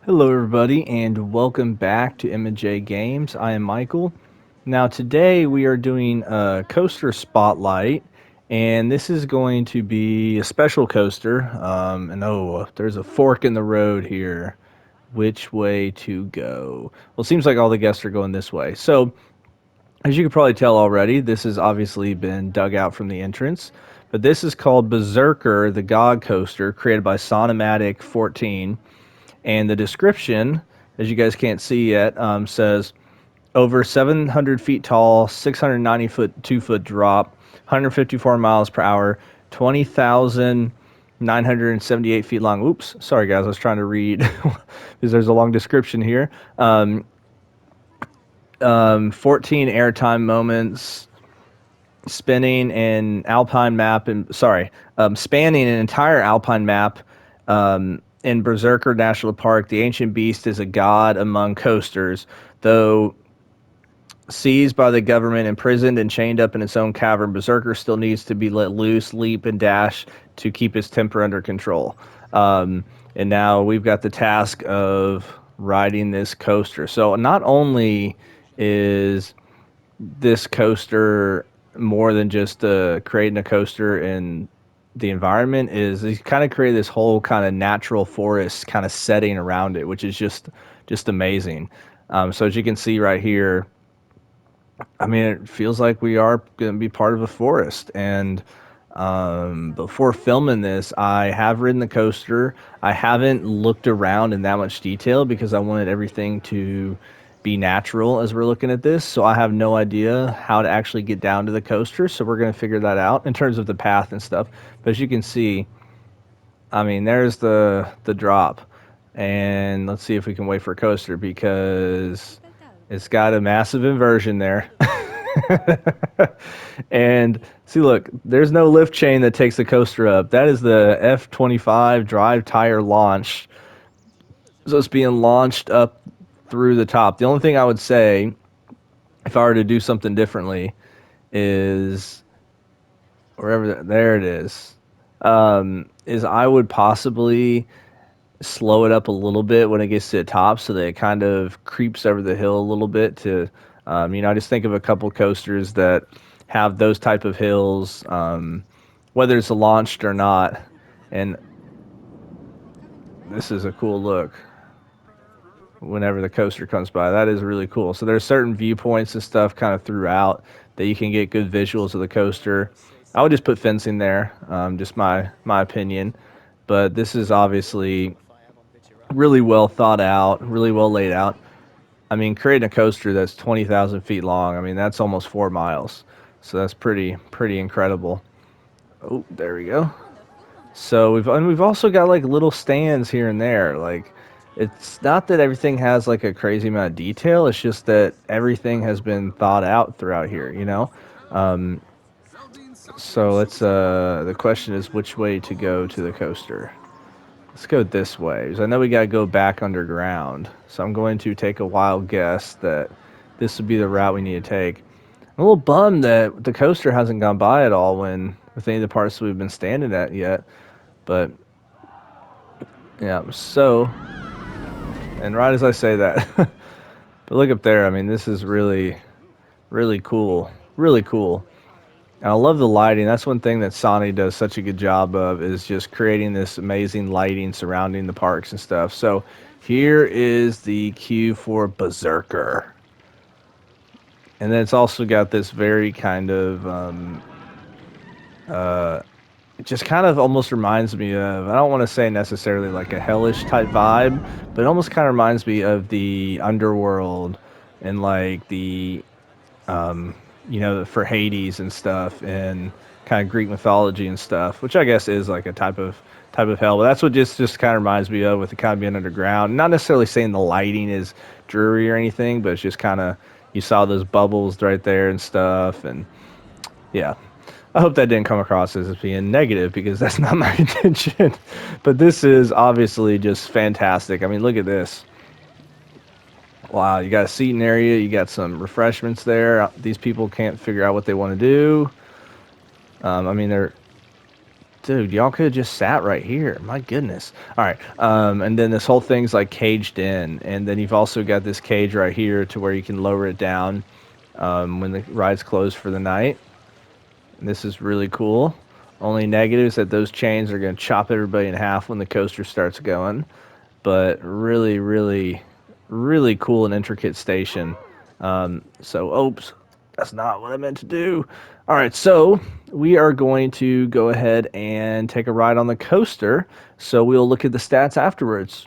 Hello, everybody, and welcome back to M&J Games. I am Michael. Now, today we are doing a coaster spotlight, and this is going to be a special coaster. There's a fork in the road here. Which way to go? Well, it seems like all the guests are going this way. So, as you can probably tell already, this has obviously been dug out from the entrance. But this is called Berserker, the God Coaster, created by Sonomatic 14. And the description, as you guys can't see yet, says over 700 feet tall, 690 foot, 2 foot drop, 154 miles per hour, 20,978 feet long. Oops, sorry guys, I was trying to read because there's a long description here. 14 airtime moments, spinning an alpine map, and spanning an entire alpine map. In Berserker National Park, the ancient beast is a god among coasters, though seized by the government, imprisoned and chained up in its own cavern. Berserker still needs to be let loose, leap, and dash to keep his temper under control. And now we've got the task of riding this coaster. So not only is this coaster more than just creating a coaster and the environment is he kind of created this whole kind of natural forest kind of setting around it, which is just amazing. So as you can see right here, I mean, it feels like we are going to be part of a forest. And before filming this, I have ridden the coaster. I haven't looked around in that much detail because I wanted everything to be natural as we're looking at this. So I have no idea how to actually get down to the coaster. So we're going to figure that out in terms of the path and stuff. But as you can see, I mean, there's the drop. And let's see if we can wait for a coaster because it's got a massive inversion there. And see, look, there's no lift chain that takes the coaster up. That is the F25 drive tire launch. So it's being launched up through the top. The only thing I would say, if I were to do something differently, is there it is I would possibly slow it up a little bit when it gets to the top so that it kind of creeps over the hill a little bit to I just think of a couple coasters that have those type of hills, whether it's launched or not. And this is a cool look whenever the coaster comes by. That is really cool. So there's certain viewpoints and stuff kind of throughout that you can get good visuals of the coaster. I would just put fencing there, just my opinion. But this is obviously really well thought out, really well laid out. I mean, creating a coaster that's 20,000 feet long, I mean, that's almost 4 miles. So that's pretty incredible. Oh, there we go. So we've also got like little stands here and there. Like, it's not that everything has like a crazy amount of detail. It's just that everything has been thought out throughout here, you know? Um, so the question is which way to go to the coaster. Let's go this way, because I know we got to go back underground. So I'm going to take a wild guess that this would be the route we need to take. I'm a little bummed that the coaster hasn't gone by at all with any of the parts we've been standing at yet. But, yeah, so, and right as I say that, but look up there. I mean, this is really cool. Really cool. And I love the lighting. That's one thing that Sony does such a good job of, is just creating this amazing lighting surrounding the parks and stuff. So here is the queue for Berserker. And then it's also got this very kind of, it just kind of almost reminds me of, I don't want to say necessarily like a hellish type vibe, but it almost kind of reminds me of the underworld and like the for Hades and stuff, and kind of Greek mythology and stuff, which I guess is like a type of hell. But that's what just kind of reminds me of, with it kind of being underground. Not necessarily saying the lighting is dreary or anything, but it's just kind of, you saw those bubbles right there and stuff, and yeah. I hope that didn't come across as being negative, because that's not my intention. But this is obviously just fantastic. I mean, look at this. Wow, you got a seating area, you got some refreshments there. These people can't figure out what they want to do. I mean, Dude, y'all could have just sat right here. My goodness. All right. And then this whole thing's like caged in, and then you've also got this cage right here to where you can lower it down when the ride's closed for the night. And this is really cool. Only negatives that those chains are going to chop everybody in half when the coaster starts going. But really, really, really cool and intricate station. Oops, that's not what I meant to do. All right, so we are going to go ahead and take a ride on the coaster. So we'll look at the stats afterwards.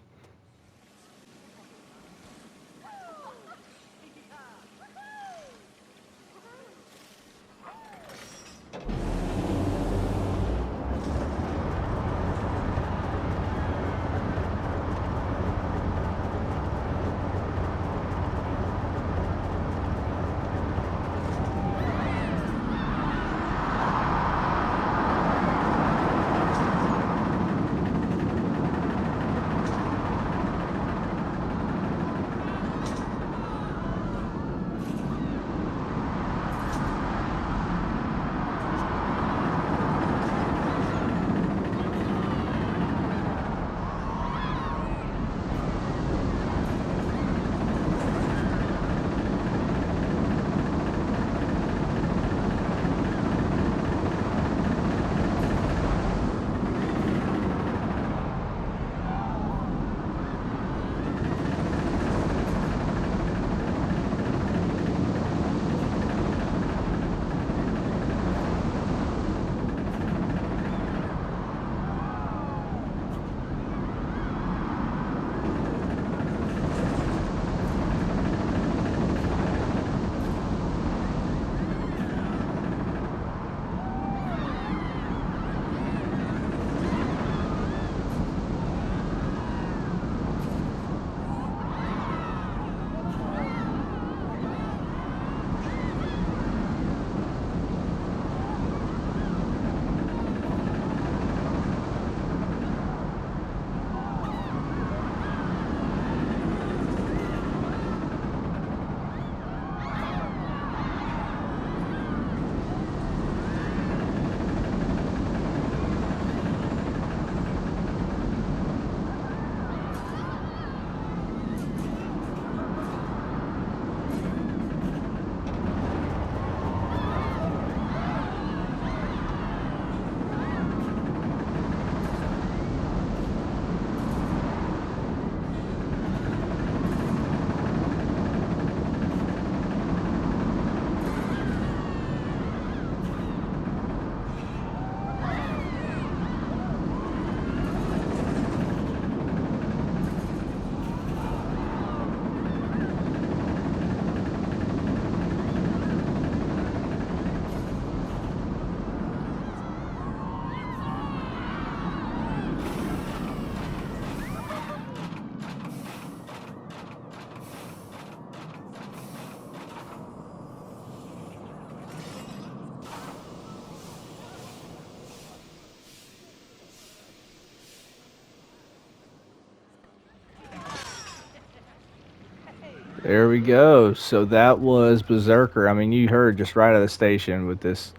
There we go. So that was Berserker. I mean, you heard just right out of the station with this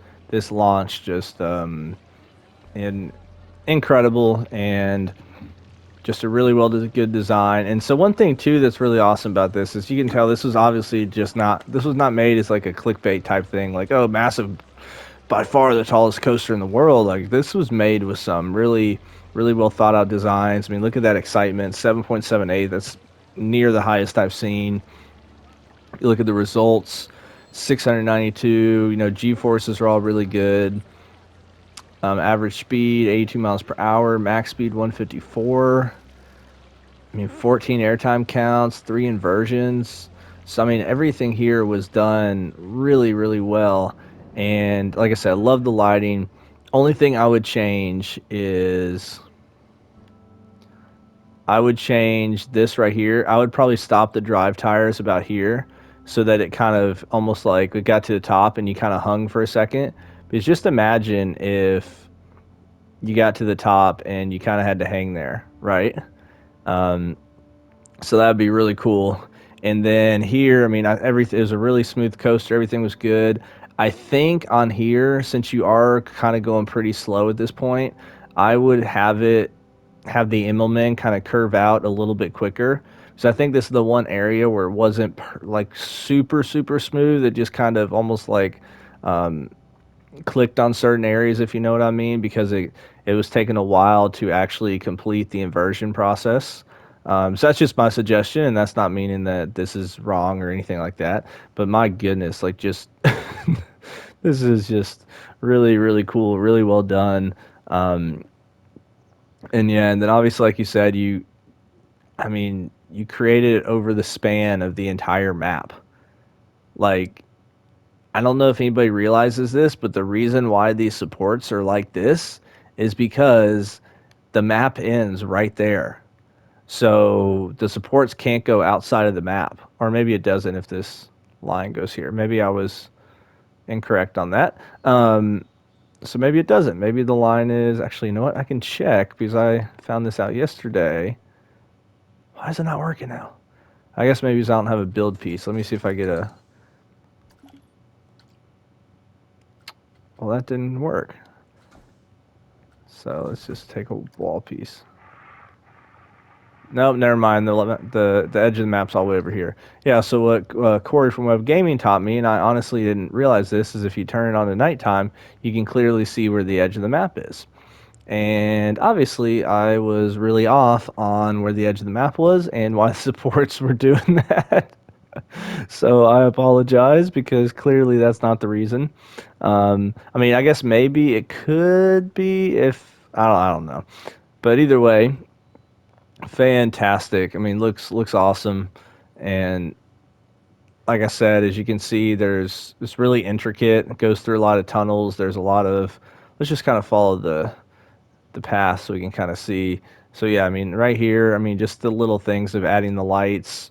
launch, just in incredible and just a really good design. And so one thing too that's really awesome about this is you can tell this was obviously just not this was not made as like a clickbait type thing, like oh massive, by far the tallest coaster in the world. Like this was made with some really well thought out designs. I mean, look at that excitement, 7.78. That's near the highest I've seen. You look at the results, 692. You know, G forces are all really good. Average speed 82 miles per hour, max speed 154. I mean, 14 airtime counts, 3 inversions. So I mean, everything here was done really well. And like I said, I love the lighting. Only thing I would change is I would change this right here. I would probably stop the drive tires about here so that it kind of almost like it got to the top and you kind of hung for a second. Because just imagine if you got to the top and you kind of had to hang there, right? So that would be really cool. And then here, I mean, everything it was a really smooth coaster. Everything was good. I think on here, since you are kind of going pretty slow at this point, I would have the Immelman kind of curve out a little bit quicker. So I think this is the one area where it wasn't like super smooth. It just kind of almost like clicked on certain areas, if you know what I mean, because it was taking a while to actually complete the inversion process. So that's just my suggestion, and that's not meaning that this is wrong or anything like that. But my goodness, like just this is just really cool, really well done. Um, and yeah, and then obviously, like you said, I mean, you created it over the span of the entire map. Like, I don't know if anybody realizes this, but the reason why these supports are like this is because the map ends right there. So the supports can't go outside of the map. Or maybe it doesn't if this line goes here. Maybe I was incorrect on that. So maybe it doesn't. Maybe the line is actually, you know what? I can check because I found this out yesterday. Why is it not working now? I guess maybe because I don't have a build piece. Let me see if I get a. Well, that didn't work. So let's just take a wall piece. Nope, never mind. The edge of the map's all the way over here. Yeah. So what Corey from Web Gaming taught me, and I honestly didn't realize this, is if you turn it on at nighttime, you can clearly see where the edge of the map is. And obviously, I was really off on where the edge of the map was and why the supports were doing that. So I apologize because clearly that's not the reason. I mean, I guess maybe it could be if I don't know, but either way, fantastic. I mean, looks awesome, and like I said, as you can see, there's it's really intricate. It goes through a lot of tunnels. There's a lot of let's just kind of follow the path so we can kind of see. So yeah, I mean, right here, I mean, just the little things of adding the lights.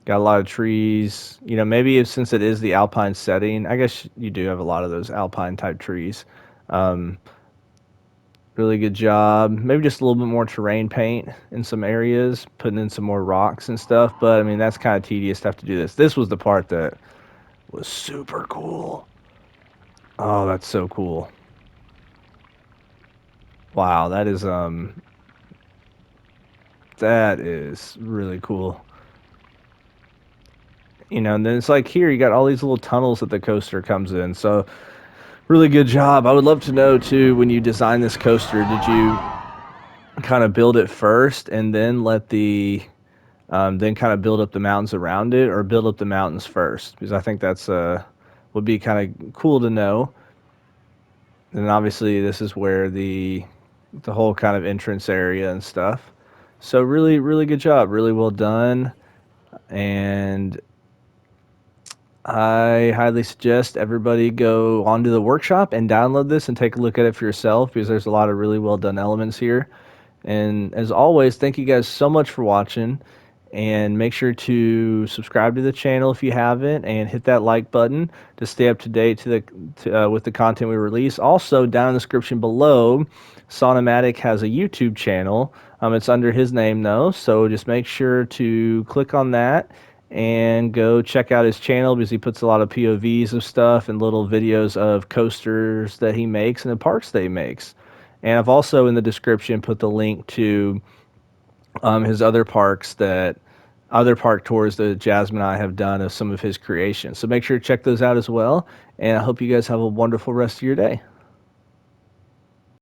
Got a lot of trees. You know, maybe if, since it is the alpine setting, I guess you do have a lot of those alpine type trees. Um, really good job. Maybe just a little bit more terrain paint in some areas, putting in some more rocks and stuff. But I mean, that's kind of tedious to have to do this. This was the part that was super cool. Oh, that's so cool. Wow, that is really cool. You know, and then it's like here you got all these little tunnels that the coaster comes in. So really good job. I would love to know too, when you designed this coaster, did you kind of build it first and then let then kind of build up the mountains around it, or build up the mountains first? Because I think that's would be kind of cool to know. And obviously this is where the whole kind of entrance area and stuff. So really good job, really well done, and I highly suggest everybody go onto the workshop and download this and take a look at it for yourself because there's a lot of really well done elements here. And as always, thank you guys so much for watching. And make sure to subscribe to the channel if you haven't, and hit that like button to stay up to date with the content we release. Also, down in the description below, Sonomatic has a YouTube channel. It's under his name though, so just make sure to click on that and go check out his channel because he puts a lot of POVs of stuff and little videos of coasters that he makes and the parks that he makes. And I've also in the description put the link to his other park tours that Jasmine and I have done of some of his creations. So make sure to check those out as well. And I hope you guys have a wonderful rest of your day.